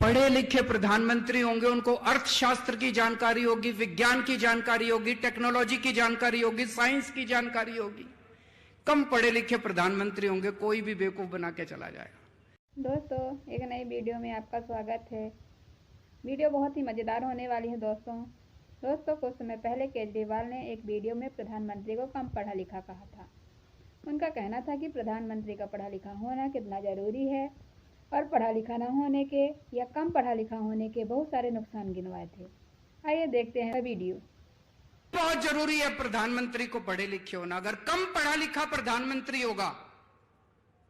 पढ़े लिखे प्रधानमंत्री होंगे, उनको अर्थशास्त्र की जानकारी होगी, विज्ञान की जानकारी होगी, टेक्नोलॉजी की जानकारी होगी, साइंस की जानकारी होगी। कम पढ़े लिखे प्रधानमंत्री होंगे, कोई भी बेवकूफ बना के चला जाएगा। दोस्तों, एक नई वीडियो में आपका स्वागत है। वीडियो बहुत ही मज़ेदार होने वाली है दोस्तों कुछ समय पहले केजरीवाल ने एक वीडियो में प्रधानमंत्री को कम पढ़ा लिखा कहा था। उनका कहना था कि प्रधानमंत्री का पढ़ा लिखा होना कितना ज़रूरी है और पढ़ा लिखा न होने के या कम पढ़ा लिखा होने के बहुत सारे नुकसान गिनवाए थे। आइए देखते हैं वीडियो। बहुत जरूरी है प्रधानमंत्री को पढ़े लिखे होना। अगर कम पढ़ा लिखा प्रधानमंत्री होगा,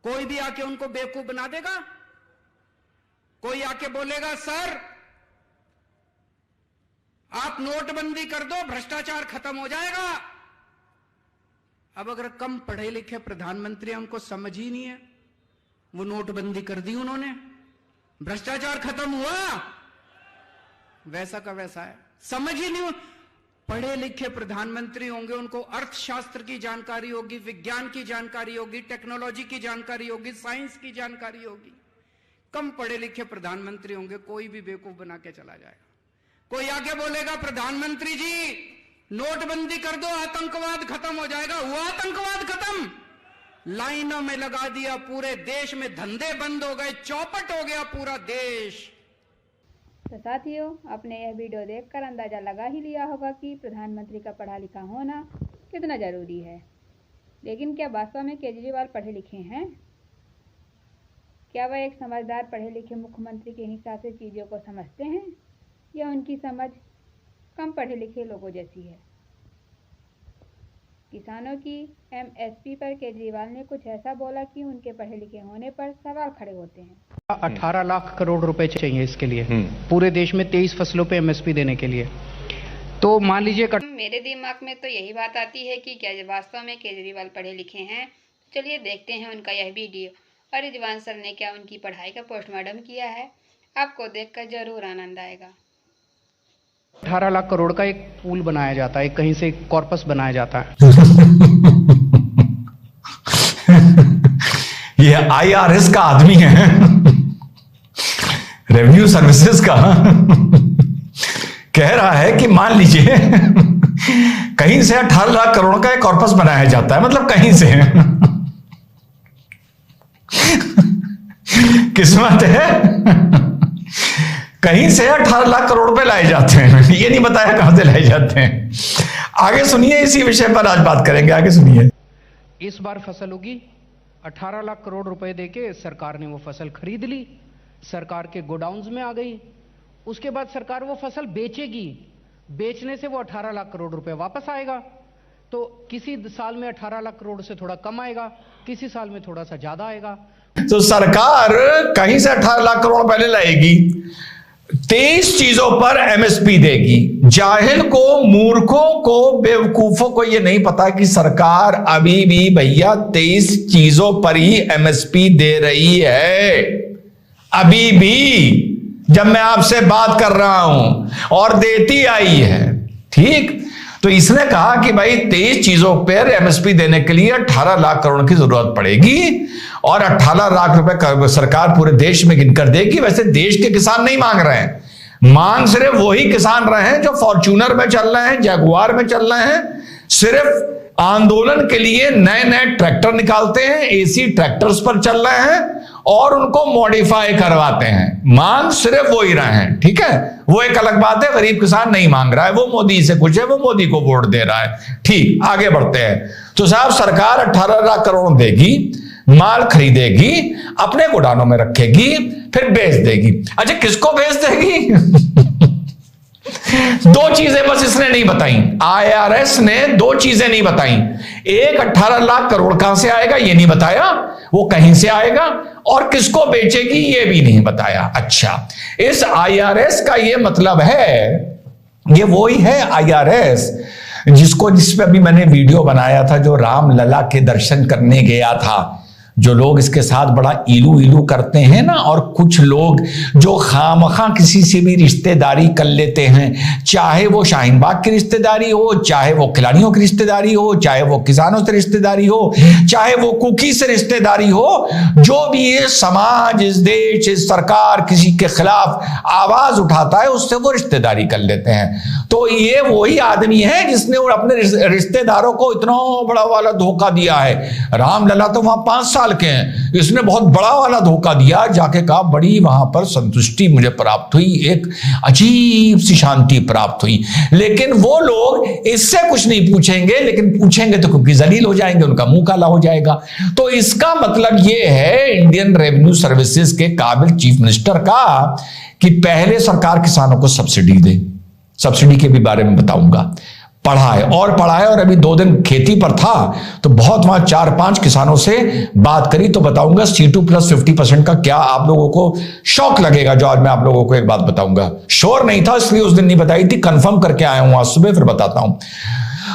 कोई भी आके उनको बेवकूफ बना देगा। कोई आके बोलेगा सर आप नोटबंदी कर दो, भ्रष्टाचार खत्म हो जाएगा। अब अगर कम पढ़े लिखे प्रधानमंत्री हैं, उनको समझ ही नहीं है, वो नोटबंदी कर दी उन्होंने, भ्रष्टाचार खत्म हुआ, वैसा का वैसा है, समझ ही नहीं। पढ़े लिखे प्रधानमंत्री होंगे, उनको अर्थशास्त्र की जानकारी होगी, विज्ञान की जानकारी होगी, टेक्नोलॉजी की जानकारी होगी, साइंस की जानकारी होगी। कम पढ़े लिखे प्रधानमंत्री होंगे, कोई भी बेवकूफ बना के चला जाएगा। कोई आके बोलेगा प्रधानमंत्री जी नोटबंदी कर दो, आतंकवाद खत्म हो जाएगा। हुआ आतंकवाद खत्म? लाइनों में लगा दिया, पूरे देश में धंधे बंद हो गए, चौपट हो गया पूरा देश। तो साथियों, आपने यह वीडियो देखकर अंदाजा लगा ही लिया होगा कि प्रधानमंत्री का पढ़ा लिखा होना कितना जरूरी है। लेकिन क्या वास्तव में केजरीवाल पढ़े लिखे हैं? क्या वह एक समझदार पढ़े लिखे मुख्यमंत्री के हिसाब से चीज़ों को समझते हैं या उनकी समझ कम पढ़े लिखे लोगों जैसी है? किसानों की एमएसपी पर केजरीवाल ने कुछ ऐसा बोला कि उनके पढ़े लिखे होने पर सवाल खड़े होते हैं। 18 लाख करोड़ रुपए चाहिए इसके लिए, पूरे देश में 23 फसलों पे एमएसपी देने के लिए। तो मान लीजिए मेरे दिमाग में तो यही बात आती है कि क्या वास्तव में केजरीवाल पढ़े लिखे हैं। चलिए देखते हैं उनका यह वीडियो। और रिजवान सर ने क्या उनकी पढ़ाई का पोस्टमार्टम किया है, आपको देखकर जरूर आनंद आएगा। 18 लाख करोड़ का एक पूल बनाया जाता है, कहीं से कॉर्पस बनाया जाता है। ये आईआरएस का आदमी है, रेवेन्यू सर्विसेज का। कह रहा है कि मान लीजिए कहीं से 18 लाख करोड़ का एक कॉर्पस बनाया जाता है, मतलब कहीं से। किस्मत है, कहीं से 18 लाख करोड़ रुपए लाए जाते हैं। ये नहीं बताया कहां से लाए जाते हैं। आगे सुनिए, इसी विषय पर आज बात करेंगे। आगे सुनिए। इस बार फसल होगी, 18 लाख करोड़ रुपए देके सरकार ने वो फसल खरीद ली, सरकार के गोडाउन्स में आ गई। उसके बाद सरकार वो फसल बेचेगी, बेचने से वो 18 लाख करोड़ रुपए वापस आएगा। तो किसी साल में 18 लाख करोड़ से थोड़ा कम आएगा, किसी साल में थोड़ा सा ज्यादा आएगा। तो सरकार कहीं से 18 लाख करोड़ पहले लाएगी, 23 चीजों पर एमएसपी देगी। जाहिल को, मूर्खों को, बेवकूफों को यह नहीं पता कि सरकार अभी भी भैया 23 चीजों पर ही एमएसपी दे रही है। अभी भी जब मैं आपसे बात कर रहा हूं, और देती आई है। ठीक, तो इसने कहा कि भाई 23 चीजों पर एमएसपी देने के लिए 18 लाख करोड़ की जरूरत पड़ेगी, और 18 लाख रुपए सरकार पूरे देश में गिनकर देगी। वैसे देश के किसान नहीं मांग रहे हैं, मांग सिर्फ वही किसान रहे हैं जो फॉर्च्यूनर में चल रहे हैं, जगुआर में चल रहे हैं। सिर्फ आंदोलन के लिए नए नए ट्रैक्टर निकालते हैं, एसी ट्रैक्टर्स पर चल रहे हैं और उनको मॉडिफाई करवाते हैं। मांग सिर्फ वो ही रहे हैं। ठीक है, वो एक अलग बात है, गरीब किसान नहीं मांग रहा है, वो मोदी से खुश है, वो मोदी को वोट दे रहा है। ठीक, आगे बढ़ते हैं। तो साहब, सरकार 18 लाख करोड़ देगी, माल खरीदेगी, अपने गोदामों में रखेगी, फिर बेच देगी। अच्छा, किसको बेच देगी? दो चीजें बस इसने नहीं बताई, आईआरएस ने 2 चीजें नहीं बताई। एक, 18 लाख करोड़ कहां से आएगा ये नहीं बताया, वो कहीं से आएगा, और किसको बेचेगी ये भी नहीं बताया। अच्छा, इस आईआरएस का ये मतलब है, ये वो ही है आईआरएस जिस पे अभी मैंने वीडियो बनाया था, जो राम लला के दर्शन करने गया था, जो लोग इसके साथ बड़ा इलू इलू करते हैं ना, और कुछ लोग जो खामखा किसी से भी रिश्तेदारी कर लेते हैं, चाहे वो शाहीन बाग की रिश्तेदारी हो, चाहे वो खिलाड़ियों की रिश्तेदारी हो, चाहे वो किसानों से रिश्तेदारी हो, चाहे वो कुकी से रिश्तेदारी हो, जो भी ये समाज, इस देश, इस सरकार किसी के खिलाफ आवाज उठाता है उससे वो रिश्तेदारी कर लेते हैं। तो ये वही आदमी है जिसने अपने रिश्तेदारों को इतना बड़ा वाला धोखा दिया है। रामलला तो वहां 5 साल के हैं, इसने बहुत बड़ा वाला धोखा दिया, जाके कहा बड़ी वहां पर संतुष्टि मुझे प्राप्त हुई, एक अजीब सी शांति प्राप्त हुई। लेकिन वो लोग इससे कुछ नहीं पूछेंगे, लेकिन पूछेंगे तो क्योंकि जलील हो जाएंगे, उनका मुंह काला हो जाएगा। तो इसका मतलब ये है इंडियन रेवेन्यू सर्विसेज के काबिल चीफ मिनिस्टर का कि पहले सरकार किसानों को सब्सिडी दे। सब्सिडी के भी बारे में बताऊंगा। पढ़ा है और अभी 2 दिन खेती पर था तो बहुत वहां 4-5 किसानों से बात करी, तो बताऊंगा C2 प्लस 50% का क्या आप लोगों को शौक लगेगा। जो आज मैं आप लोगों को एक बात बताऊंगा, श्योर नहीं था इसलिए उस दिन नहीं बताई थी, कंफर्म करके आया हूं आज सुबह, फिर बताता हूं।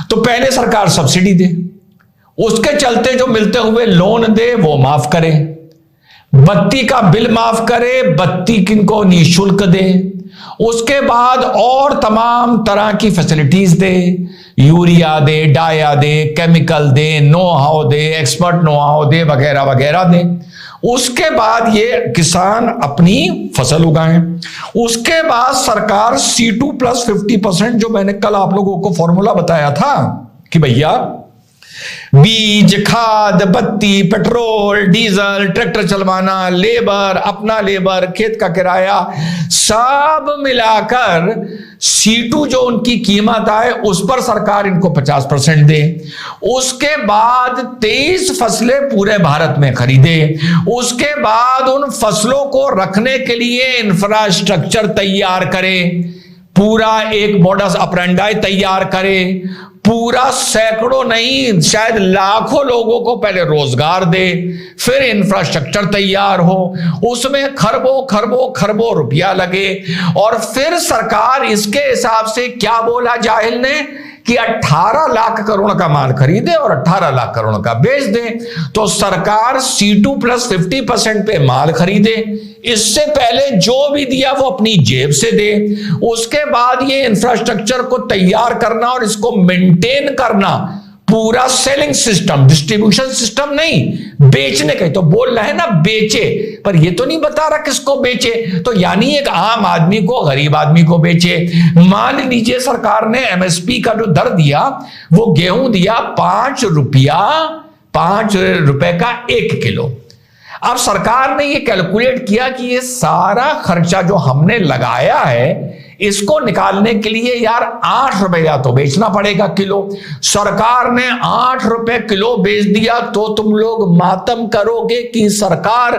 तो पहले सरकार सब्सिडी दे, उसके चलते जो मिलते हुए लोन दे वो माफ करे, बत्ती का बिल माफ करे, बत्ती किनको निःशुल्क दे, उसके बाद और तमाम तरह की फैसिलिटीज दे, यूरिया दे, डाया दे, केमिकल दे, नो हाउ दे, एक्सपर्ट नो हाउ दे, वगैरह वगैरह दे। उसके बाद ये किसान अपनी फसल उगाएं। उसके बाद सरकार C2 प्लस 50%, जो मैंने कल आप लोगों को फॉर्मूला बताया था कि भैया बीज, खाद, बत्ती, पेट्रोल, डीजल, ट्रैक्टर चलवाना, लेबर, अपना लेबर, खेत का किराया, सब मिलाकर C2 जो उनकी कीमत आए उस पर सरकार इनको 50% दे। उसके बाद 23 फसलें पूरे भारत में खरीदे। उसके बाद उन फसलों को रखने के लिए इंफ्रास्ट्रक्चर तैयार करे, पूरा एक मॉडस ऑपरेंडाई तैयार करे, पूरा सैकड़ों नहीं शायद लाखों लोगों को पहले रोजगार दे, फिर इंफ्रास्ट्रक्चर तैयार हो, उसमें खरबों खरबों खरबों रुपया लगे, और फिर सरकार इसके हिसाब से क्या बोला जाहिल ने कि 18 लाख करोड़ का माल खरीदे और 18 लाख करोड़ का बेच दे। तो सरकार C2 प्लस 50% पे माल खरीदे, इससे पहले जो भी दिया वो अपनी जेब से दे। उसके बाद ये इंफ्रास्ट्रक्चर को तैयार करना और इसको मेंटेन करना, पूरा सेलिंग सिस्टम, डिस्ट्रीब्यूशन सिस्टम नहीं, बेचने का तो बोल रहा है ना, बेचे, पर ये तो नहीं बता रहा किसको बेचे। तो यानी एक आम आदमी को, गरीब आदमी को बेचे। मान लीजिए सरकार ने MSP का जो दर दिया वो गेहूं दिया 5 रुपए का 1 किलो। अब सरकार ने ये कैलकुलेट किया कि ये सारा खर्चा जो हमने लगाया है इसको निकालने के लिए यार 8 रुपया तो बेचना पड़ेगा किलो। सरकार ने 8 रुपए किलो बेच दिया तो तुम लोग मातम करोगे कि सरकार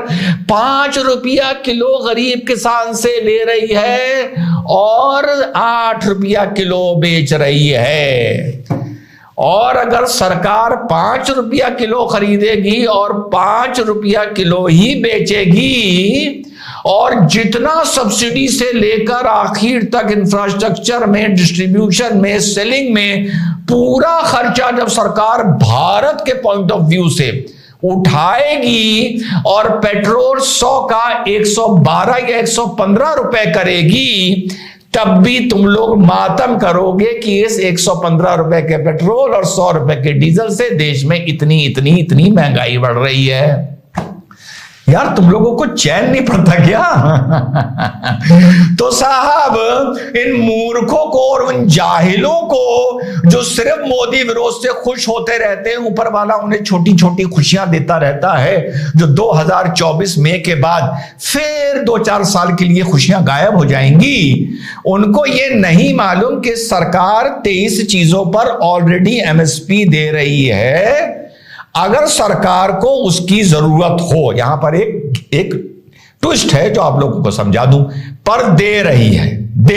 5 रुपया किलो गरीब किसान से ले रही है और 8 रुपया किलो बेच रही है। और अगर सरकार 5 रुपया किलो खरीदेगी और 5 रुपया किलो ही बेचेगी, और जितना सब्सिडी से लेकर आखिर तक इंफ्रास्ट्रक्चर में, डिस्ट्रीब्यूशन में, सेलिंग में, पूरा खर्चा जब सरकार भारत के पॉइंट ऑफ व्यू से उठाएगी और पेट्रोल 100 का 112 या 115 रुपए करेगी, तब भी तुम लोग मातम करोगे कि इस 115 रुपए के पेट्रोल और 100 रुपए के डीजल से देश में इतनी महंगाई बढ़ रही है। यार तुम लोगों को चैन नहीं पड़ता क्या? तो साहब इन मूर्खों को और उन जाहिलों को जो सिर्फ मोदी विरोध से खुश होते रहते हैं, ऊपर वाला उन्हें छोटी छोटी खुशियां देता रहता है, जो 2024 मई के बाद फिर 2-4 साल के लिए खुशियां गायब हो जाएंगी। उनको ये नहीं मालूम कि सरकार 23 चीजों पर ऑलरेडी MSP दे रही है। अगर सरकार को उसकी जरूरत हो, यहां पर एक ट्विस्ट है जो आप लोगों को समझा दूं, पर दे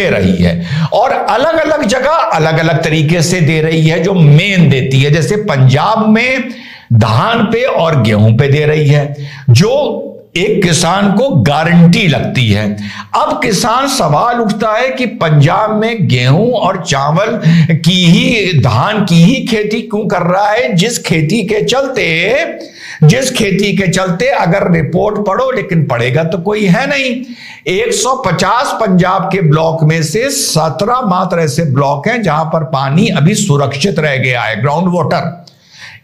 रही है और अलग अलग जगह अलग अलग तरीके से दे रही है। जो मेन देती है, जैसे पंजाब में धान पे और गेहूं पे दे रही है, जो एक किसान को गारंटी लगती है। अब किसान सवाल उठता है कि पंजाब में गेहूं और चावल की ही, धान की ही खेती क्यों कर रहा है, जिस खेती के चलते जिस खेती के चलते अगर रिपोर्ट पढ़ो, लेकिन पढ़ेगा तो कोई है नहीं। 150 पंजाब के ब्लॉक में से 17 मात्र ऐसे ब्लॉक हैं जहां पर पानी अभी सुरक्षित रह गया है, ग्राउंड वाटर।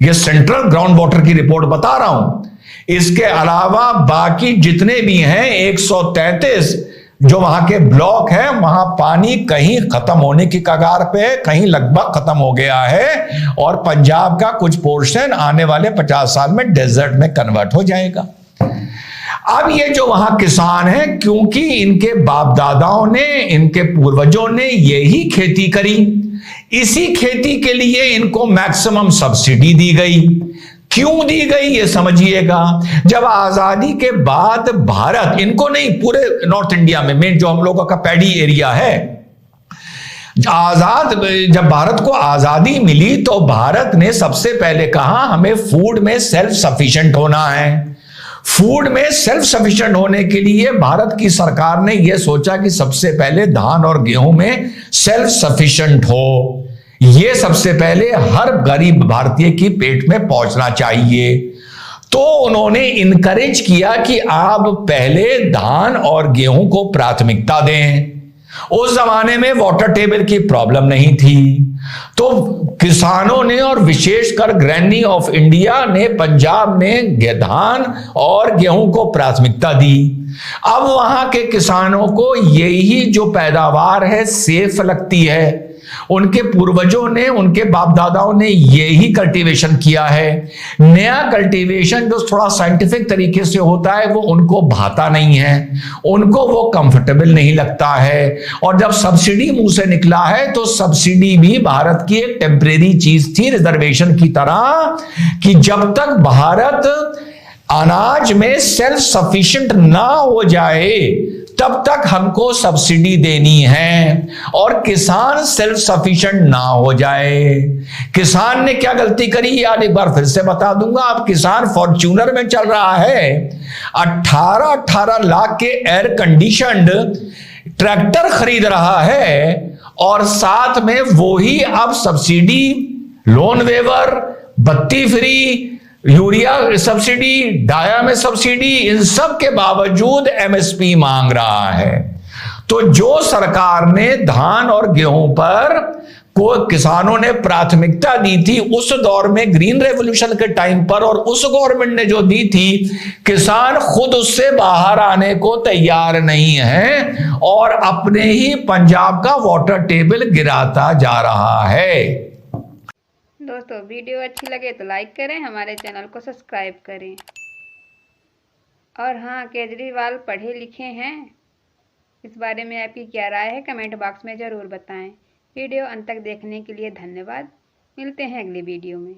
ये सेंट्रल ग्राउंड वाटर की रिपोर्ट बता रहा हूं। इसके अलावा बाकी जितने भी हैं 133 जो वहां के ब्लॉक हैं, वहां पानी कहीं खत्म होने की कगार पे है, कहीं लगभग खत्म हो गया है, और पंजाब का कुछ पोर्शन आने वाले 50 साल में डेजर्ट में कन्वर्ट हो जाएगा। अब ये जो वहां किसान हैं, क्योंकि इनके बाप दादाओं ने, इनके पूर्वजों ने यही खेती करी, इसी खेती के लिए इनको मैक्सिमम सब्सिडी दी गई। क्यों दी गई ये समझिएगा। जब आजादी के बाद भारत, इनको नहीं पूरे नॉर्थ इंडिया में, मेन जो हम लोगों का पैडी एरिया है, जब भारत को आजादी मिली तो भारत ने सबसे पहले कहा हमें फूड में सेल्फ सफिशिएंट होना है। फूड में सेल्फ सफिशिएंट होने के लिए भारत की सरकार ने यह सोचा कि सबसे पहले धान और गेहूं में सेल्फ सफिशिएंट हो, यह सबसे पहले हर गरीब भारतीय की पेट में पहुंचना चाहिए। तो उन्होंने इनकरेज किया कि आप पहले धान और गेहूं को प्राथमिकता दें। उस जमाने में वाटर टेबल की प्रॉब्लम नहीं थी, तो किसानों ने और विशेषकर ग्रैनी ऑफ इंडिया ने पंजाब में धान और गेहूं को प्राथमिकता दी। अब वहां के किसानों को यही जो पैदावार है सेफ लगती है, उनके पूर्वजों ने, उनके बाप दादाओं ने यही कल्टीवेशन किया है। नया कल्टीवेशन जो थोड़ा साइंटिफिक तरीके से होता है वो उनको भाता नहीं है, उनको वो कंफर्टेबल नहीं लगता है। और जब सब्सिडी मुंह से निकला है तो सब्सिडी भी भारत की एक टेम्परेरी चीज थी, रिजर्वेशन की तरह, कि जब तक भारत अनाज में सेल्फ सफिशिएंट ना हो जाए तब तक हमको सब्सिडी देनी है, और किसान सेल्फ सफिशिएंट ना हो जाए। किसान ने क्या गलती करी यार, एक बार फिर से बता दूंगा। अब किसान फॉर्च्यूनर में चल रहा है, 18 लाख के एयर कंडीशनड ट्रैक्टर खरीद रहा है, और साथ में वो ही अब सब्सिडी, लोन वेवर, बत्ती फ्री, यूरिया सब्सिडी, डाया में सब्सिडी, इन सब के बावजूद एमएसपी मांग रहा है। तो जो सरकार ने धान और गेहूं पर को किसानों ने प्राथमिकता दी थी उस दौर में, ग्रीन रेवोल्यूशन के टाइम पर, और उस गवर्नमेंट ने जो दी थी, किसान खुद उससे बाहर आने को तैयार नहीं है और अपने ही पंजाब का वाटर टेबल गिराता जा रहा है। दोस्तों वीडियो अच्छी लगे तो लाइक करें, हमारे चैनल को सब्सक्राइब करें। और हाँ, केजरीवाल पढ़े लिखे हैं, इस बारे में आपकी क्या राय है कमेंट बॉक्स में ज़रूर बताएं। वीडियो अंत तक देखने के लिए धन्यवाद। मिलते हैं अगली वीडियो में।